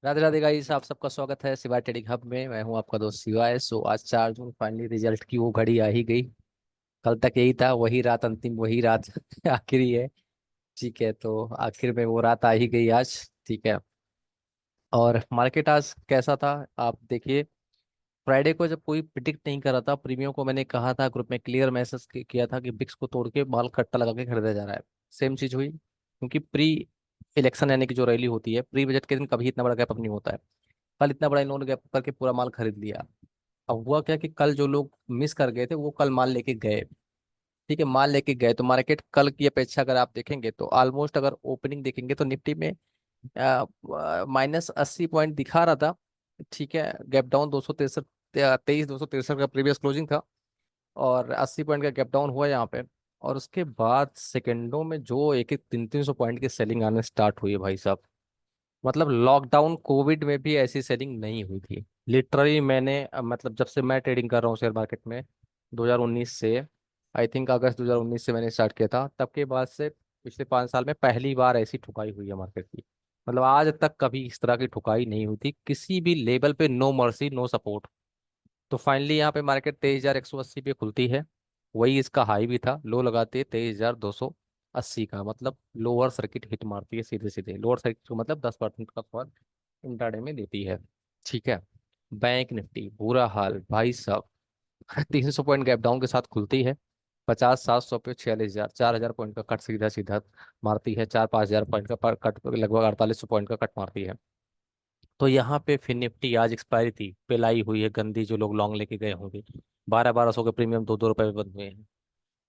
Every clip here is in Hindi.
राधे राधे गाइस, आप सबका स्वागत है शिवा ट्रेडिंग हब में। मैं हूं आपका दोस्त शिवाय। आज 4 जून फाइनली रिजल्ट की वो घड़ी आ ही गई। कल तक यही था, वही रात अंतिम, वही रात आखिरी है। ठीक है, तो आखिर में वो रात आ ही गई आज। ठीक है। और मार्केट आज कैसा था आप देखिए। फ्राइडे को जब कोई प्रिडिक्ट नहीं कर रहा था प्रीमियम को, मैंने कहा था ग्रुप में, क्लियर मैसेज किया था कि बिक्स को तोड़ के माल कट्टा लगा के खरीदा जा रहा है। सेम चीज हुई, क्योंकि प्री इलेक्शन यानी कि जो रैली होती है प्री बजट के दिन, कभी इतना बड़ा गैप नहीं होता है। कल इतना बड़ा इन्होंने गैप करके पूरा माल खरीद लिया। अब हुआ क्या कि कल जो लोग मिस कर गए थे वो कल माल लेके गए। ठीक है, माल लेके गए तो मार्केट कल की अपेक्षा अगर आप देखेंगे तो ऑलमोस्ट, अगर ओपनिंग देखेंगे तो निफ्टी में -80 पॉइंट दिखा रहा था। ठीक है, गैप डाउन 263, 263 का प्रीवियस क्लोजिंग था। और 80 पॉइंट का गैप डाउन हुआ यहाँ पे। और उसके बाद सेकंडों में जो एक एक 300 300 पॉइंट की सेलिंग आने स्टार्ट हुई है भाई साहब। मतलब लॉकडाउन कोविड में भी ऐसी सेलिंग नहीं हुई थी। लिटरली मैंने मतलब जब से मैं ट्रेडिंग कर रहा हूँ शेयर मार्केट में 2019 से, आई थिंक अगस्त 2019 से मैंने स्टार्ट किया था, तब के बाद से पिछले 5 साल में पहली बार ऐसी ठुकाई हुई है मार्केट की। मतलब आज तक कभी इस तरह की ठुकाई नहीं हुई थी किसी भी लेवल पे। No mercy no support. तो फाइनली यहाँ पे मार्केट 23,180 पे खुलती है। वही इसका हाई भी था। लो लगाते 23,280 का, मतलब लोअर सर्किट हिट मारती है सीधे सीधे। लोअर सर्किट को मतलब 10% का फॉल इंट्राडे में देती है। ठीक है। बैंक निफ्टी बुरा हाल भाई साहब। 300 पॉइंट गैप डाउन के साथ खुलती है। 50 700 पे 46,000, 4,000 पॉइंट का कट सीधा सीधा मारती है। 4 5 हजार पॉइंट का कट, लगभग 4800 पॉइंट का कट मारती है। तो यहाँ पे फिर निफ्टी आज एक्सपायरी थी, पिलाई हुई है गंदी, जो लोग लॉन्ग लेके गए होंगे। 12 1200 के प्रीमियम 2 2 रुपए में बंद हुए हैं।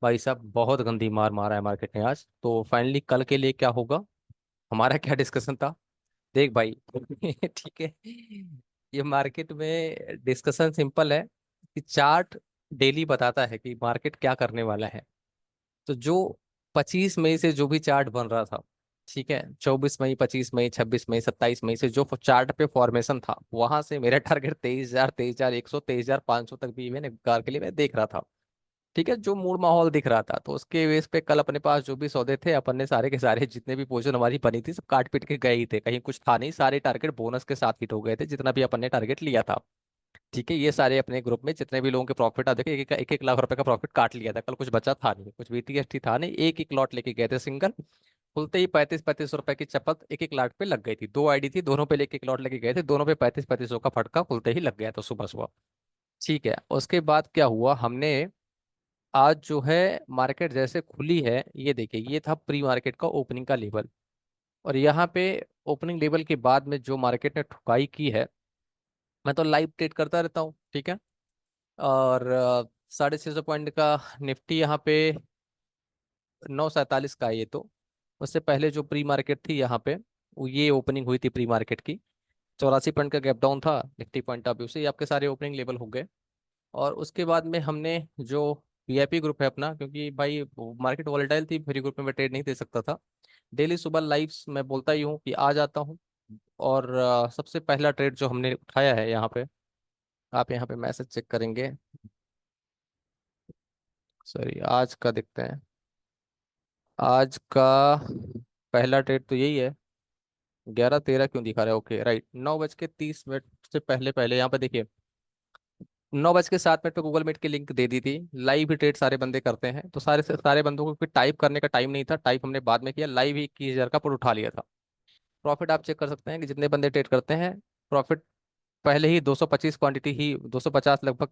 भाई साहब बहुत गंदी मार मारा है मार्केट ने आज। तो फाइनली कल के लिए क्या होगा, हमारा क्या डिस्कशन था, देख भाई। ठीक है, ये मार्केट में डिस्कशन सिंपल है कि चार्ट डेली बताता है कि मार्केट क्या करने वाला है। तो जो 25 मई से जो भी चार्ट बन रहा था, ठीक है, 24 मई, 25 मई, 26 मई, 27 मई से जो चार्ट पे फॉर्मेशन था, वहां से मेरा टारगेट 23,000, 23,100, 23,500 तक भी मैंने कार के लिए मैं देख रहा था। ठीक है, जो मूड माहौल दिख रहा था, तो उसके बेस पे कल अपने पास जो भी सौदे थे, अपन ने सारे के सारे जितने भी पोजीशन हमारी बनी थी सब काट पीट के गए ही थे। कहीं कुछ था नहीं, सारे टारगेट बोनस के साथ हिट हो गए थे जितना भी अपन ने टारगेट लिया था। ठीक है, ये सारे अपने ग्रुप में जितने भी लोगों के प्रॉफिट आते थे, एक लाख रुपए का प्रॉफिट काट लिया था। कल कुछ बचा था नहीं, कुछ बीटीएसटी था नहीं, एक एक लॉट लेके गए थे सिंगल। खुलते ही 35 35 रुपए की चपत एक एक लाट पे लग गई थी। दो आईडी थी, दोनों पे एक एक लॉट लेके गए थे, दोनों पे 35 35 का फटका खुलते ही लग गया था सुबह सुबह। ठीक है, उसके बाद क्या हुआ, हमने आज जो है मार्केट जैसे खुली है, ये देखिए, ये था प्री मार्केट का ओपनिंग का लेवल। और यहाँ पे ओपनिंग लेवल के बाद में जो मार्केट ने ठुकाई की है, मैं तो लाइव ट्रेड करता रहता हूँ। ठीक है। और 650 पॉइंट का निफ्टी यहाँ पे 947 का है ये तो। उससे पहले जो प्री मार्केट थी यहाँ पे, वो ये ओपनिंग हुई थी प्री मार्केट की, 84 पॉइंट का गैप डाउन था निफ्टी पॉइंट ऑफ व्यू से। ये आपके सारे ओपनिंग लेवल हो गए। और उसके बाद में हमने जो वीआईपी ग्रुप है अपना, क्योंकि भाई मार्केट वॉलेटाइल थी, फ्री ग्रुप में मैं ट्रेड नहीं दे सकता था। डेली सुबह लाइव मैं बोलता ही हूँ कि आ जाता हूँ। और सबसे पहला ट्रेड जो हमने उठाया है यहाँ पे, आप यहाँ पे मैसेज चेक करेंगे। सॉरी, आज का देखते हैं। आज का पहला ट्रेड तो यही है। 11:13 क्यों दिखा रहा है, ओके राइट, 9:30 से पहले पहले यहाँ पे देखिए, 9:07 पे गूगल मीट की लिंक दे दी थी। लाइव ही ट्रेड सारे बंदे करते हैं, तो सारे से सारे बंदों को फिर टाइप करने का टाइम नहीं था, टाइप हमने बाद में किया। लाइव ही 21,000 का पुट उठा लिया था। प्रॉफिट आप चेक कर सकते हैं कि जितने बंदे ट्रेड करते हैं, प्रॉफिट पहले ही 225 क्वांटिटी ही, 250 लगभग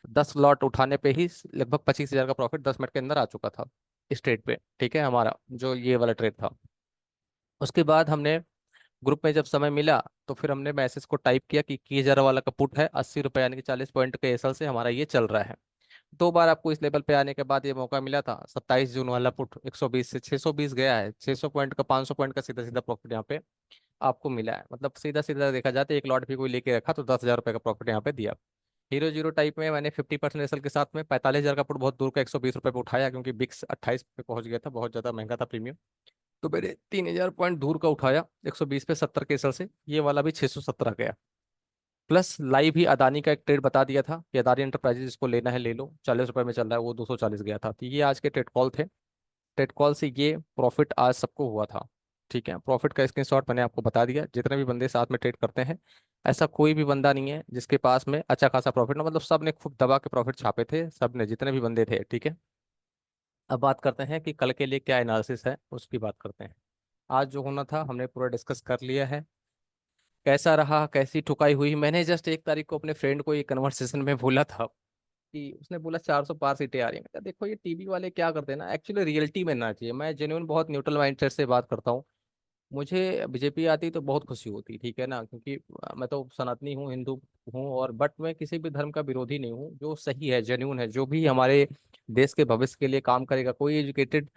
10 लॉट उठाने पे ही लगभग 25,000 का प्रॉफिट 10 मिनट के अंदर आ चुका था इस ट्रेड पे। ठीक है, हमारा जो ये वाला ट्रेड था। उसके बाद हमने ग्रुप में जब समय मिला, तो फिर हमने मैसेज को टाइप किया कि 21,000 वाला का पुट है 80 रुपये, यानी कि 40 पॉइंट के एसल से हमारा ये चल रहा है। 2 बार आपको इस लेवल पे आने के बाद ये मौका मिला था। 27 जून वाला पुट 120 से 620 गया है, 600 पॉइंट का, 500 पॉइंट का सीधा सीधा प्रॉफिट यहाँ पे आपको मिला है। मतलब सीधा सीधा देखा जाए तो एक लॉट भी कोई लेके रखा तो 10,000 रुपये का प्रॉफिट यहाँ पे दिया। हीरो जीरो टाइप में मैंने 50% एसएल के साथ में 45,000 का पुट बहुत दूर का 120 रुपये पे उठाया, क्योंकि बिक्स 28 पे पहुंच गया था, बहुत ज्यादा महंगा था प्रीमियम। तो मैंने 3,000 पॉइंट दूर का उठाया 120 पे 70 के एसएल से, ये वाला भी 617 गया। प्लस लाइव ही अदानी का एक ट्रेड बता दिया था कि अदानी एंटरप्राइजेज इसको लेना है ले लो, 40 रुपए में चल रहा है, वो 240 गया था। तो ये आज के ट्रेड कॉल थे। ट्रेड कॉल से ये प्रॉफिट आज सबको हुआ था। ठीक है, प्रॉफिट का स्क्रीनशॉट मैंने आपको बता दिया। जितने भी बंदे साथ में ट्रेड करते हैं, ऐसा कोई भी बंदा नहीं है जिसके पास में अच्छा खासा प्रॉफिट ना, मतलब सब ने खूब दबा के प्रॉफिट छापे थे, सब ने, जितने भी बंदे थे। ठीक है, अब बात करते हैं कि कल के लिए क्या एनालिसिस है, उसकी बात करते हैं। आज जो होना था हमने पूरा डिस्कस कर लिया है। कैसा रहा, कैसी ठुकाई हुई, मैंने जस्ट 1 तारीख को अपने फ्रेंड को ये कन्वर्सेशन में बोला था कि उसने बोला 400 पार सीटें आ रही हैं। मैंने कहा देखो ये टीवी वाले क्या करते हैं ना, एक्चुअली रियलिटी में ना चाहिए। मैं जेन्युइन बहुत न्यूट्रल माइंडसेट से बात करता हूँ। मुझे बीजेपी आती तो बहुत खुशी होती, ठीक है ना, क्योंकि मैं तो सनातनी हूँ, हिंदू हूँ, और बट मैं किसी भी धर्म का विरोधी नहीं हूँ। जो सही है, जेन्यून है, जो भी हमारे देश के भविष्य के लिए काम करेगा, कोई एजुकेटेड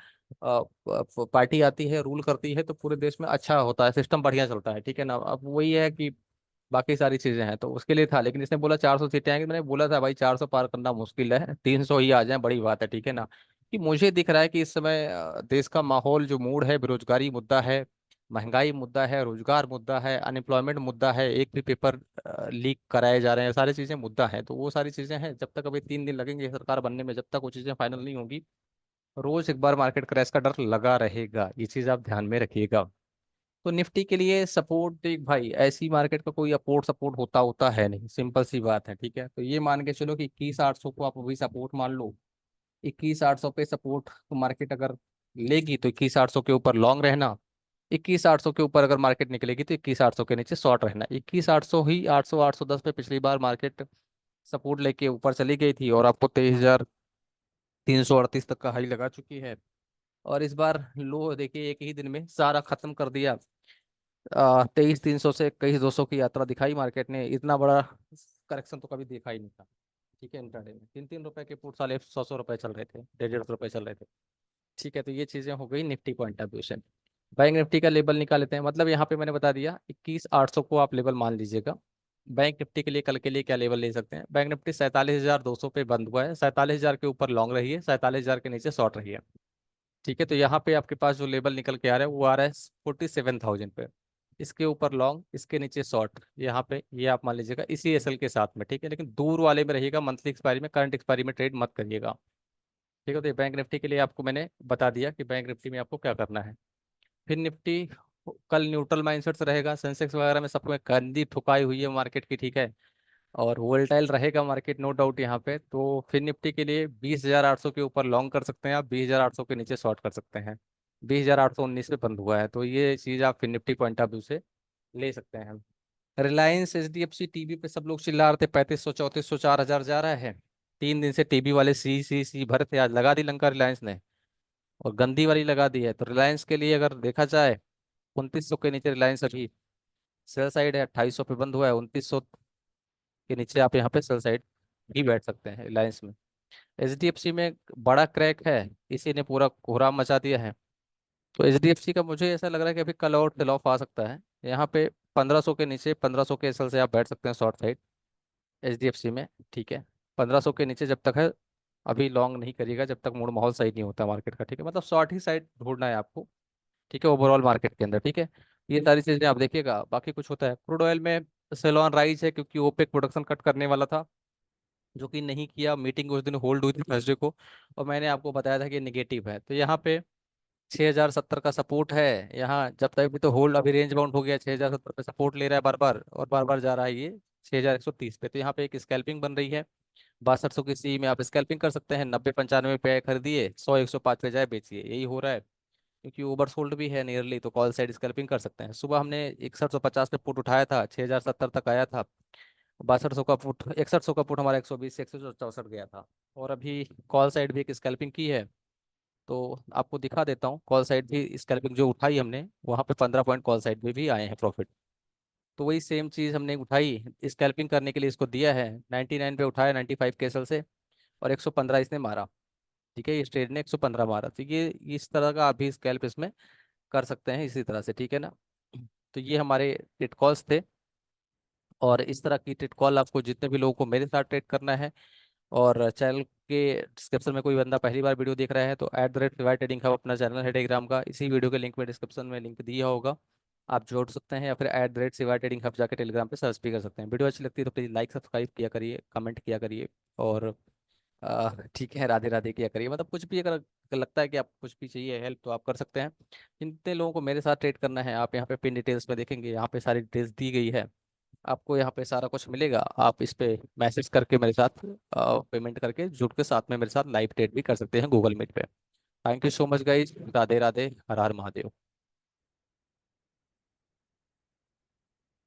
पार्टी आती है, रूल करती है, तो पूरे देश में अच्छा होता है, सिस्टम बढ़िया चलता है, ठीक है ना। अब वही है कि बाकी सारी चीजें हैं, तो उसके लिए था। लेकिन इसने बोला 400 सीटें आएंगी, मैंने बोला था भाई 400 पार करना मुश्किल है, 300 ही आ जाए बड़ी बात है, ठीक है ना। कि मुझे दिख रहा है कि इस समय देश का माहौल, जो मूड है, बेरोजगारी मुद्दा है, महंगाई मुद्दा है, रोजगार मुद्दा है, अनएम्प्लॉयमेंट मुद्दा है, एक भी पेपर लीक कराए जा रहे हैं, सारी चीजें मुद्दा है। तो वो सारी चीजें हैं, जब तक अभी 3 दिन लगेंगे सरकार बनने में, जब तक वो चीजें फाइनल नहीं होगी, रोज एक बार मार्केट क्रैश का डर लगा रहेगा। ये चीज आप ध्यान में रखिएगा। तो निफ्टी के लिए सपोर्ट देख भाई, ऐसी मार्केट का कोई अपोर्ट सपोर्ट होता होता है नहीं, सिंपल सी बात है, ठीक है। तो ये मान के चलो कि 21,800 को आप अभी सपोर्ट मान लो। 21,800 पे सपोर्ट मार्केट अगर लेगी तो 21,800 के ऊपर लॉन्ग रहना। 21,800 के ऊपर अगर मार्केट निकलेगी तो 21,800 के नीचे शॉर्ट रहना। 21,800 ही 800 810 पे पिछली बार मार्केट सपोर्ट लेके ऊपर चली गई थी, और आपको 23,338 तक का हाई लगा चुकी है। और इस बार लो देखिए, एक ही दिन में सारा खत्म कर दिया। 23,300 से 21,200 की यात्रा दिखाई मार्केट ने। इतना बड़ा करेक्शन तो कभी देखा ही नहीं था, ठीक है। इंट्राडे में 3-3 रुपए के पुट साले 100-100 रुपए चल रहे थे, 150-150 रुपए चल रहे थे, ठीक है। तो ये चीजें हो गई निफ्टी पॉइंट ऑफ व्यू से। बैंक निफ्टी का लेवल निकाल लेते हैं, मतलब यहाँ पे मैंने बता दिया 21,800 को आप लेवल मान लीजिएगा। बैंक निफ्टी के लिए कल के लिए क्या लेवल ले सकते हैं, बैंक निफ्टी 47,200 पे बंद हुआ है, 47,000 के ऊपर लॉन्ग रही है, 47,000 के नीचे शॉर्ट रही है, ठीक है। तो यहाँ पे आपके पास जो लेवल निकल के आ रहा है वो आ रहा है 47,000 पे। इसके ऊपर लॉन्ग, इसके नीचे शॉर्ट, यहाँ पे ये आप मान लीजिएगा इसी एसएल के साथ में, ठीक है। लेकिन दूर वाले में रहिएगा, मंथली एक्सपायरी में, करंट एक्सपायरी में ट्रेड मत करिएगा, ठीक है। तो ये बैंक निफ्टी के लिए आपको मैंने बता दिया कि बैंक निफ्टी में आपको क्या करना है। फिर निफ्टी कल न्यूट्रल माइंडसेट से रहेगा। सेंसेक्स वगैरह में सबको गंदी ठुकाई हुई है मार्केट की, ठीक है, और वोलेटाइल रहेगा मार्केट, नो डाउट यहाँ पे। तो फिर निफ्टी के लिए 20,800 के ऊपर लॉन्ग कर सकते हैं आप, 20,800 के नीचे शॉर्ट कर सकते हैं। 20,819 पे बंद हुआ है, तो ये चीज़ आप फिर निफ्टी पॉइंट ऑफ व्यू से ले सकते हैं। रिलायंस एचडीएफसी टीवी पे सब लोग चिल्ला रहे थे 3500 3400 4,000 जा रहा है। 3 दिन से टीवी वाले सी भर थे, आज लगा दी लंका रिलायंस ने, और गंदी वाली लगा दी है। तो रिलायंस के लिए अगर देखा जाए, 2900 के नीचे रिलायंस अभी सेल साइड है, 2800 पे बंद हुआ है, 2900 के नीचे आप यहाँ पे सेल साइड भी बैठ सकते हैं रिलायंस में। एचडीएफसी में बड़ा क्रैक है, इसी ने पूरा कोहराम मचा दिया है। तो एचडीएफसी का मुझे ऐसा लग रहा है कि अभी कल और सेल ऑफ आ सकता है यहाँ पे। 1500 के नीचे, 1500 के एसएल से आप बैठ सकते हैं शॉर्ट साइड एचडीएफसी में, ठीक है। 1500 के नीचे जब तक है, अभी लॉन्ग नहीं करिएगा जब तक मूड माहौल सही नहीं होता मार्केट का, ठीक है। मतलब शॉर्ट ही साइड ढूंढना है आपको, ठीक है, ओवरऑल मार्केट के अंदर, ठीक है। ये सारी चीजें आप देखिएगा। बाकी कुछ होता है क्रूड ऑयल में, सेल ऑन राइज है, क्योंकि ओपेक प्रोडक्शन कट करने वाला था, जो कि नहीं किया। मीटिंग उस दिन होल्ड हुई थी थर्सडे को, और मैंने आपको बताया था कि निगेटिव है। तो यहाँ पे 6,070 का सपोर्ट है। यहाँ जब तक भी तो होल्ड, अभी रेंज बाउंड हो गया, 6,070 पे सपोर्ट ले रहा है बार बार, और बार बार जा रहा है ये 6,130 पे। तो यहाँ पे एक स्कैल्पिंग बन रही है। 6200 की सी में आप स्कैल्पिंग कर सकते हैं, 90-95 पे खरीदिए, 100-105 पे जाए बेचिए, यही हो रहा है। क्योंकि ओवर सोल्ड भी है नियरली, तो कॉल साइड स्कैल्पिंग कर सकते हैं। सुबह हमने 6150 पे पुट उठाया था, 6,070 तक आया था। 6200 का पुट, 6100 का पुट हमारा 120 से 164 गया था। और अभी कॉल साइड भी एक स्कैल्पिंग की है, तो आपको दिखा देता हूँ। कॉल साइड भी स्कैल्पिंग जो उठाई हमने, वहाँ पे 15 पॉइंट कॉल साइड में भी आए हैं प्रॉफिट। तो वही सेम चीज़ हमने उठाई, स्कैल्पिंग करने के लिए इसको दिया है। 99 पे उठाया, 95 केसल से, और 115 इसने मारा, ठीक है। इस ट्रेड ने 115 मारा। तो ये इस तरह का आप भी स्कैल्प इसमें कर सकते हैं इसी तरह से, ठीक है ना। तो ये हमारे टिट कॉल्स थे, और इस तरह की टिट कॉल आपको जितने भी लोगों को मेरे साथ ट्रेड करना है, और चैनल के डिस्क्रिप्शन में कोई बंदा पहली बार वीडियो देख रहा है तो @शिवाय ट्रेडिंग हब अपना चैनल है टेलीग्राम का, इसी वीडियो के लिंक में डिस्क्रिप्शन में लिंक दिया होगा, आप जोड़ सकते हैं, या फिर @शिवाय ट्रेडिंग हब जाकर टेलीग्राम पे सर्च भी कर सकते हैं। वीडियो अच्छी लगती है तो प्लीज़ लाइक सब्सक्राइब किया करिए, कमेंट किया करिए, और ठीक है, राधे राधे किया करिए। मतलब कुछ भी अगर लगता है कि आपको कुछ भी चाहिए हेल्प तो आप कर सकते हैं। जितने लोगों को मेरे साथ ट्रेड करना है, आप यहाँ पे पिन डिटेल्स में देखेंगे, यहाँ पे सारी डिटेल्स दी गई है। आपको यहाँ पे सारा कुछ मिलेगा, आप इस पे मैसेज करके मेरे साथ पेमेंट करके जुड़ के साथ में मेरे साथ लाइव ट्रेड भी कर सकते हैं गूगल मीट पे। Thank you so much guys, Radhe Radhe, her her Mahadev.